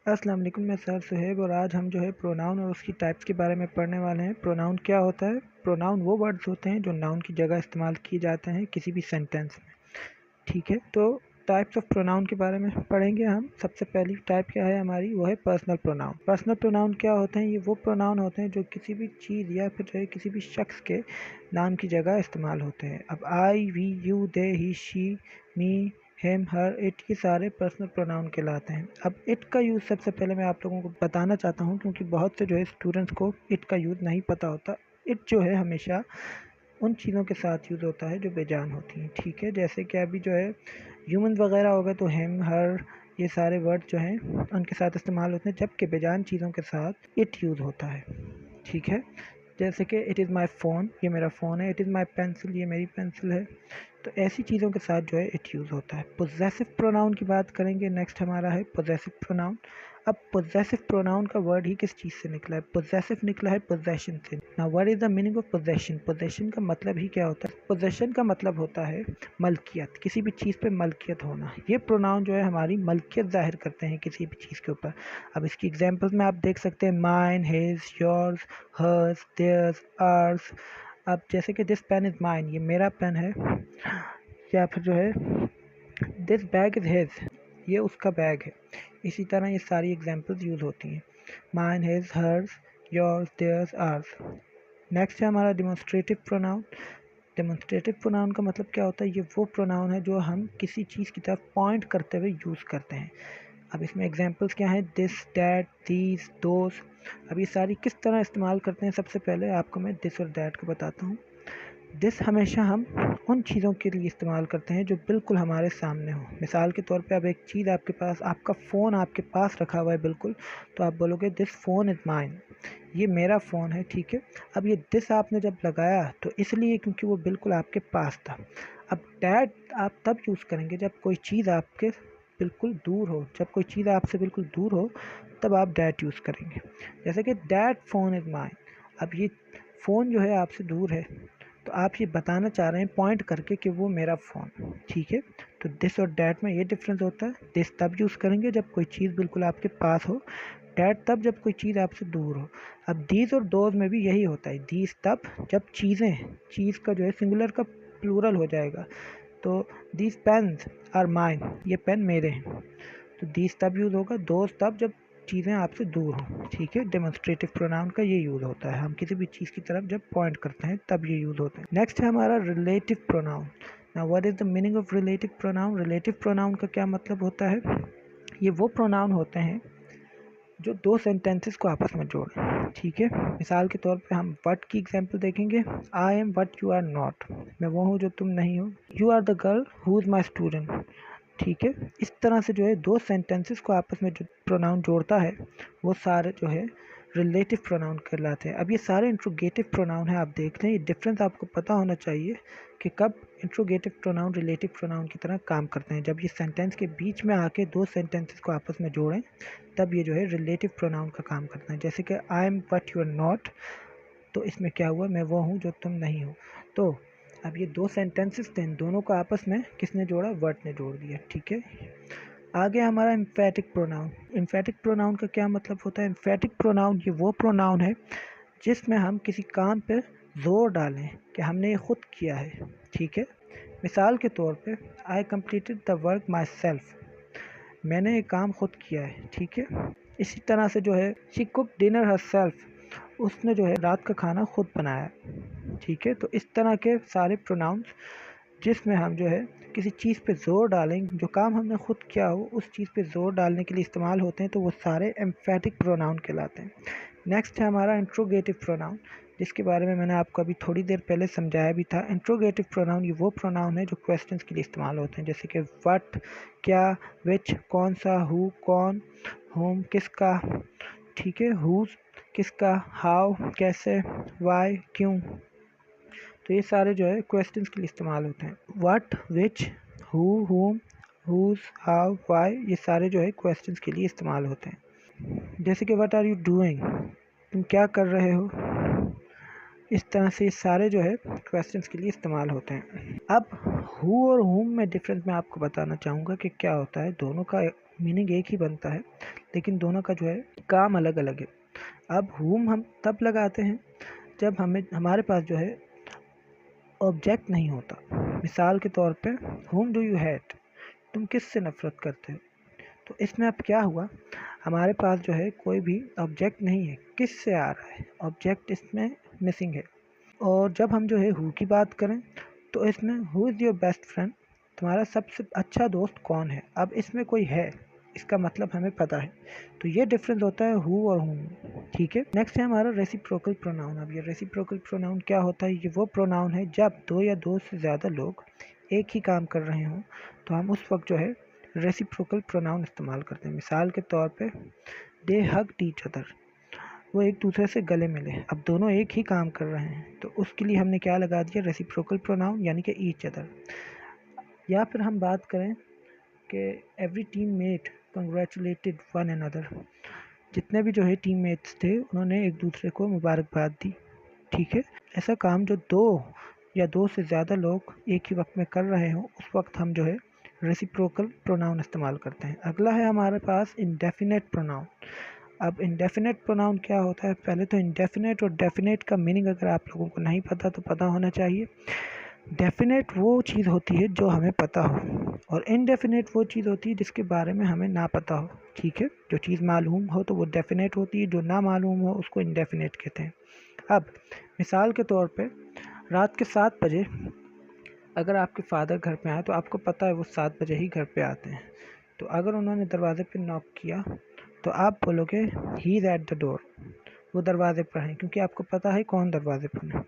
अस्सलाम वालेकुम, मैं सर सुहेब और आज हम जो है प्रोनाउन और उसकी टाइप्स के बारे में पढ़ने वाले हैं। प्रोनाउन क्या होता है? प्रोनाउन वो वर्ड्स होते हैं जो नाउन की जगह इस्तेमाल किए जाते हैं किसी भी सेंटेंस में। ठीक है, तो टाइप्स ऑफ प्रोनाउन के बारे में पढ़ेंगे हम। सबसे पहली टाइप क्या है हमारी, वो है पर्सनल प्रोनाउन। पर्सनल प्रोनाउन क्या होते हैं? ये वो प्रोनाउन होते हैं जो किसी भी चीज़ या फिर जो है किसी भी शख्स के नाम की जगह इस्तेमाल होते हैं। अब I, we, you, they, he, she, me, him, her, it, ये सारे पर्सनल प्रोनाउन कहलाते हैं। अब इट का यूज़ सबसे पहले मैं आप लोगों को बताना चाहता हूँ, क्योंकि बहुत से जो है स्टूडेंट्स को इट का यूज़ नहीं पता होता। इट जो है हमेशा उन चीज़ों के साथ यूज़ होता है जो बेजान होती हैं। ठीक है, जैसे कि अभी जो है ह्यूमन वगैरह हो गए तो हिम, हर, ये सारे वर्ड जो हैं उनके साथ इस्तेमाल होते हैं, जबकि बेजान चीज़ों के साथ इट यूज़ होता है। ठीक है, जैसे कि इट इज़ माई फ़ोन, ये मेरा फ़ोन है। इट इज़ माई पेंसिल, ये मेरी पेंसिल है। तो ऐसी चीज़ों के साथ जो है इट यूज़ होता है। पोजेसिव प्रोनाउन की बात करेंगे, नेक्स्ट हमारा है पोजेसिव प्रोनाउन। अब पोजेसिव प्रोनाउन का वर्ड ही किस चीज़ से निकला है? पोजेसिव निकला है पोजेशन से। Now what is the meaning of possession? Possession का मतलब ही क्या होता है? पोजेशन का मतलब होता है मलकियत, किसी भी चीज़ पे मलकियत होना। ये प्रोनाउन जो है हमारी मलकियत ज़ाहिर करते हैं किसी भी चीज़ के ऊपर। अब इसकी एग्जांपल्स में आप देख सकते हैं, mine, his, yours, hers, theirs, ours. अब जैसे कि दिस पेन इज़ माइन, ये मेरा पेन है। या फिर जो है दिस बैग इज़ हिज, ये उसका बैग है। इसी तरह ये सारी एग्जांपल्स यूज़ होती हैं, mine, his, hers, yours, theirs, ours. Next है हमारा डिमॉन्स्ट्रेटिव प्रोनाउन। डेमोन्स्ट्रेटिव प्रोनाउन का मतलब क्या होता है? ये वो प्रोनाउन है जो हम किसी चीज़ की तरफ पॉइंट करते हुए यूज़ करते हैं। अब इसमें एग्जांपल्स क्या हैं? दिस, डैट, दीज, दोस। अब ये सारी किस तरह इस्तेमाल करते हैं? सबसे पहले आपको मैं दिस और डैट को बताता हूँ। दिस हमेशा हम उन चीज़ों के लिए इस्तेमाल करते हैं जो बिल्कुल हमारे सामने हो। मिसाल के तौर पे अब एक चीज़ आपके पास, आपका फ़ोन आपके पास रखा हुआ है बिल्कुल, तो आप बोलोगे दिस फ़ोन इज़ माइन, ये मेरा फ़ोन है। ठीक है, अब ये दिस आपने जब लगाया तो इसलिए क्योंकि वो बिल्कुल आपके पास था। अब डैट आप तब यूज़ करेंगे जब कोई चीज़ आपके बिल्कुल दूर हो, जब कोई चीज़ आपसे बिल्कुल दूर हो, तब आप डैट यूज़ करेंगे। जैसे कि डैट फ़ोन इज़ माइन, अब ये फ़ोन जो है आपसे दूर है, तो आप ये बताना चाह रहे हैं पॉइंट करके कि वो मेरा फ़ोन। ठीक है, तो दिस और डैट में ये डिफरेंस होता है। दिस तब यूज़ करेंगे जब कोई चीज़ बिल्कुल आपके पास हो, डैट तब जब कोई चीज़ आपसे दूर हो। अब दीज और दोज में भी यही होता है। दीज तब जब चीज़ का जो है सिंगुलर का प्लूरल हो जाएगा। तो दीज पेन्स आर माइन, ये पेन मेरे हैं। तो दीज तब यूज़ होगा, दोज तब जब चीज़ें आपसे दूर हों। ठीक है, डेमोन्स्ट्रेटिव प्रोनाउन का ये यूज़ होता है, हम किसी भी चीज़ की तरफ जब पॉइंट करते हैं तब ये यूज़ होते हैं। नेक्स्ट है हमारा relative pronoun. Now what is the meaning of relative pronoun? Relative pronoun का क्या मतलब होता है? ये वो प्रोनाउन होते हैं जो दो सेंटेंसेस को आपस में जोड़ें। ठीक है, मिसाल के तौर पे हम व्हाट की एग्जांपल देखेंगे। I am what you are not, मैं वो हूँ जो तुम नहीं हो। You are the girl who is my student. ठीक है, इस तरह से जो है दो सेंटेंसेस को आपस में जो प्रोनाउन जोड़ता है वो सारे जो है रिलेटिव प्रोनाउन कहलाते हैं। अब ये सारे इंट्रोगेटिव प्रोनाउन है, आप देख लें। ये डिफरेंस आपको पता होना चाहिए कि कब इंट्रोगेटिव प्रोनाउन रिलेटिव प्रोनाउन की तरह काम करते हैं। जब ये सेंटेंस के बीच में आके दो सेंटेंसेस को आपस में जोड़ें, तब ये जो है रिलेटिव प्रोनाउन का काम करते हैं। जैसे कि I am what you are not, तो इसमें क्या हुआ? मैं वो हूँ जो तुम नहीं हो। तो अब ये दो सेंटेंसेस थे, इन दोनों को आपस में किसने जोड़ा? वर्ड ने जोड़ दिया। ठीक है, आगे हमारा एम्फेटिक प्रोनाउन। एम्फेटिक प्रोनाउन का क्या मतलब होता है? एम्फेटिक प्रोनाउन ये वो प्रोनाउन है जिसमें हम किसी काम पे ज़ोर डालें कि हमने ये खुद किया है। ठीक है, मिसाल के तौर पे I completed the work my self, मैंने ये काम खुद किया है। ठीक है, इसी तरह से जो है she cook dinner her self, उसने जो है रात का खाना खुद बनाया। ठीक है, तो इस तरह के सारे प्रोनाउंस जिसमें हम जो है किसी चीज़ पे ज़ोर डालें, जो काम हमने खुद किया हो उस चीज़ पे ज़ोर डालने के लिए इस्तेमाल होते हैं, तो वो सारे एम्फेटिक प्रोनाउन कहलाते हैं। नेक्स्ट है हमारा इंट्रोगेटिव प्रोनाउन, जिसके बारे में मैंने आपको अभी थोड़ी देर पहले समझाया भी था। इंट्रोगेटिव प्रोनाउन ये वो प्रोनाउन है जो क्वेश्चंस के लिए इस्तेमाल होते हैं, जैसे कि व्हाट, क्या, विच, कौन सा, हु, कौन, होम, किसका। ठीक है, हुज, किसका, हाउ, कैसे, वाई, क्यों। तो ये सारे जो है क्वेश्चंस के लिए इस्तेमाल होते हैं। What, which, who, whom, whose, how, why, ये सारे जो है क्वेश्चंस के लिए इस्तेमाल होते हैं। जैसे कि व्हाट आर यू डूइंग, तुम क्या कर रहे हो। इस तरह से ये सारे जो है क्वेश्चंस के लिए इस्तेमाल होते हैं। अब हु और हुम में डिफरेंस मैं आपको बताना चाहूँगा कि क्या होता है। दोनों का मीनिंग एक ही बनता है, लेकिन दोनों का जो है काम अलग अलग है। अब हुम हम तब लगाते हैं जब हमारे पास जो है ऑब्जेक्ट नहीं होता। मिसाल के तौर पे हुम डू यू हेट, तुम किससे नफ़रत करते हो। तो इसमें अब क्या हुआ, हमारे पास जो है कोई भी ऑब्जेक्ट नहीं है, किस से आ रहा है, ऑब्जेक्ट इसमें मिसिंग है। और जब हम जो है हु की बात करें तो इसमें who is your best friend, तुम्हारा सबसे अच्छा दोस्त कौन है। अब इसमें कोई है, इसका मतलब हमें पता है। तो ये डिफरेंस होता है हु और हुम, ठीक है। नेक्स्ट है हमारा रेसिप्रोकल प्रोनाउन। अब ये रेसिप्रोकल प्रोनाउन क्या होता है, ये वो प्रोनाउन है जब दो या दो से ज़्यादा लोग एक ही काम कर रहे हों तो हम उस वक्त जो है रेसिप्रोकल प्रोनाउन इस्तेमाल करते हैं। मिसाल के तौर पे दे हग्ड ईच अदर, वो एक दूसरे से गले मिले। अब दोनों एक ही काम कर रहे हैं तो उसके लिए हमने क्या लगा दिया, रेसिप्रोकल प्रोनाउन यानी कि ईच अदर। या फिर हम बात करें कि every team mate congratulated one another, जितने भी जो है टीम मेट्स थे उन्होंने एक दूसरे को मुबारकबाद दी, ठीक है। ऐसा काम जो दो या दो से ज़्यादा लोग एक ही वक्त में कर रहे हों उस वक्त हम जो है रेसिप्रोकल प्रोनाउन इस्तेमाल करते हैं। अगला है हमारे पास इंडेफिनेट प्रोनाउन। अब इंडेफिनेट प्रोनाउन क्या होता है, पहले तो इंडेफिनेट और डेफिनेट का मीनिंग अगर आप लोगों को नहीं पता तो पता होना चाहिए। डेफिनेट वो चीज़ होती है जो हमें पता हो, और इनडेफिनेट वो चीज़ होती है जिसके बारे में हमें ना पता हो, ठीक है। जो चीज़ मालूम हो तो वो डेफिनेट होती है, जो ना मालूम हो उसको इनडेफिनेट कहते हैं। अब मिसाल के तौर पे रात के 7 बजे अगर आपके फादर घर पे आए तो आपको पता है वो 7 बजे ही घर पे आते हैं। तो अगर उन्होंने दरवाज़े पे नॉक किया तो आप बोलोगे he is at the door, वो दरवाज़े पर हैं, क्योंकि आपको पता है कौन दरवाज़े पर है।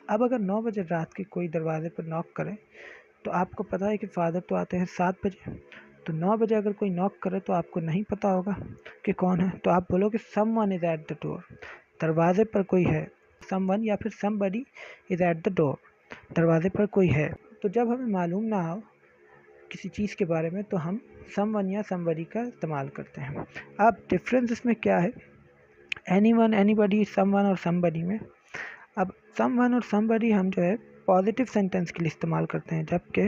अब अगर 9 बजे रात के कोई दरवाज़े पर नॉक करे तो आपको पता है कि फ़ादर तो आते हैं 7 बजे, तो 9 बजे अगर कोई नॉक करे तो आपको नहीं पता होगा कि कौन है, तो आप बोलोगे someone is at the door, दरवाज़े पर कोई है। समवन या फिर somebody is at the door, दरवाज़े पर कोई है। तो जब हमें मालूम ना हो किसी चीज़ के बारे में तो हम समवन या समबडी का इस्तेमाल करते हैं। अब डिफरेंस इसमें क्या है, एनीवन, एनीबडी, समवन और समबडी में। अब समवन और समबडी हम जो है पॉजिटिव सेंटेंस के लिए इस्तेमाल करते हैं, जबकि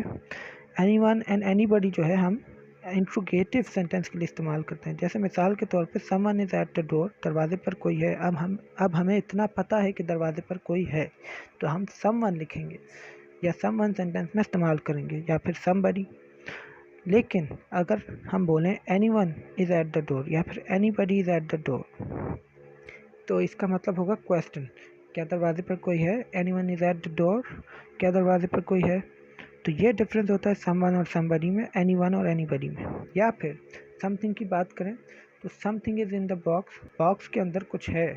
एनीवन एंड एनीबडी जो है हम इंट्रोगेटिव सेंटेंस के लिए इस्तेमाल करते हैं। जैसे मिसाल के तौर पे someone is at the door, दरवाजे पर कोई है। अब हमें इतना पता है कि दरवाजे पर कोई है तो हम समवन लिखेंगे या समवन सेंटेंस में इस्तेमाल करेंगे, या फिर समबडी। लेकिन अगर हम बोलें anyone is at the door या फिर anybody is at the door तो इसका मतलब होगा क्वेश्चन, क्या दरवाजे पर कोई है, anyone is at the door, क्या दरवाजे पर कोई है। तो ये डिफरेंस होता है समवन और समबडी में, एनीवन और एनीबडी में। या फिर समथिंग की बात करें तो something is in the box, box के अंदर कुछ है।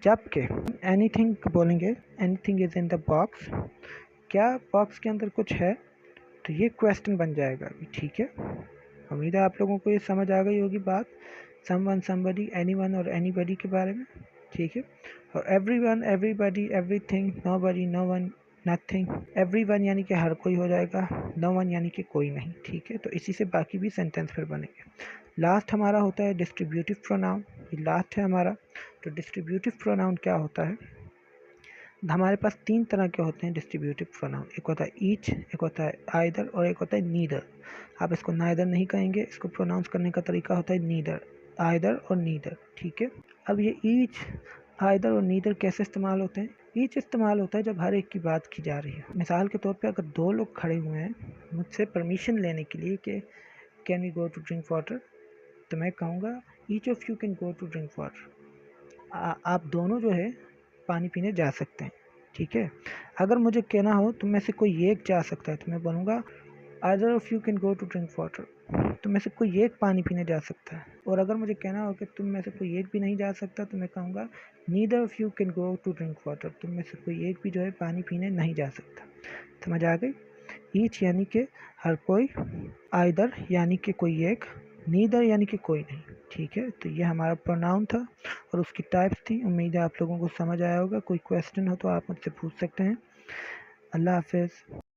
जबकि एनीथिंग बोलेंगे anything is in the box, क्या बॉक्स के अंदर कुछ है, तो ये क्वेश्चन बन जाएगा, ठीक है। उम्मीद है आप लोगों को ये समझ आ गई होगी बात समवन, समबडी, एनीवन और एनीबडी के बारे में, ठीक है। और everyone, everybody, everything, nobody, no one, nothing, everyone यानी कि हर कोई हो जाएगा, नो वन यानी कि कोई नहीं, ठीक है। तो इसी से बाकी भी सेंटेंस फिर बनेंगे। लास्ट हमारा होता है डिस्ट्रीब्यूटिव प्रोनाउन, ये लास्ट है हमारा। तो डिस्ट्रीब्यूटिव प्रोनाउन क्या होता है, हमारे पास 3 तरह के होते हैं डिस्ट्रीब्यूटिव प्रोनाउन। एक होता है ईच, एक होता है आइदर और एक होता है नीदर। आप इसको नाइदर नहीं कहेंगे, इसको प्रोनाउंस करने का तरीका होता है नीदर, आइदर और नीदर, ठीक है। अब ये ईच, आइदर और नीदर कैसे इस्तेमाल होते हैं, ईच इस्तेमाल होता है जब हर एक की बात की जा रही है। मिसाल के तौर पे अगर 2 लोग खड़े हुए हैं मुझसे परमिशन लेने के लिए कि can we go to drink water, तो मैं कहूँगा each of you can go to drink water, आप दोनों जो है पानी पीने जा सकते हैं, ठीक है। अगर मुझे कहना हो तुम में से कोई एक जा सकता है तो मैं बोलूँगा either of you can go to drink water, तुम में से कोई एक पानी पीने जा सकता है। और अगर मुझे कहना हो कि तुम में से कोई एक भी नहीं जा सकता तो मैं कहूँगा neither of you can go to drink water, तुम में से कोई एक भी जो है पानी पीने नहीं जा सकता। समझ आ गई। ईच यानी कि हर कोई, आइदर यानी कि कोई एक, नीदर यानी कि कोई नहीं, ठीक है। तो ये हमारा प्रोनाउन था और उसकी टाइप्स थी। उम्मीद है आप लोगों को समझ आया होगा। कोई क्वेश्चन हो तो आप मुझसे पूछ सकते हैं। अल्लाह हाफिज़।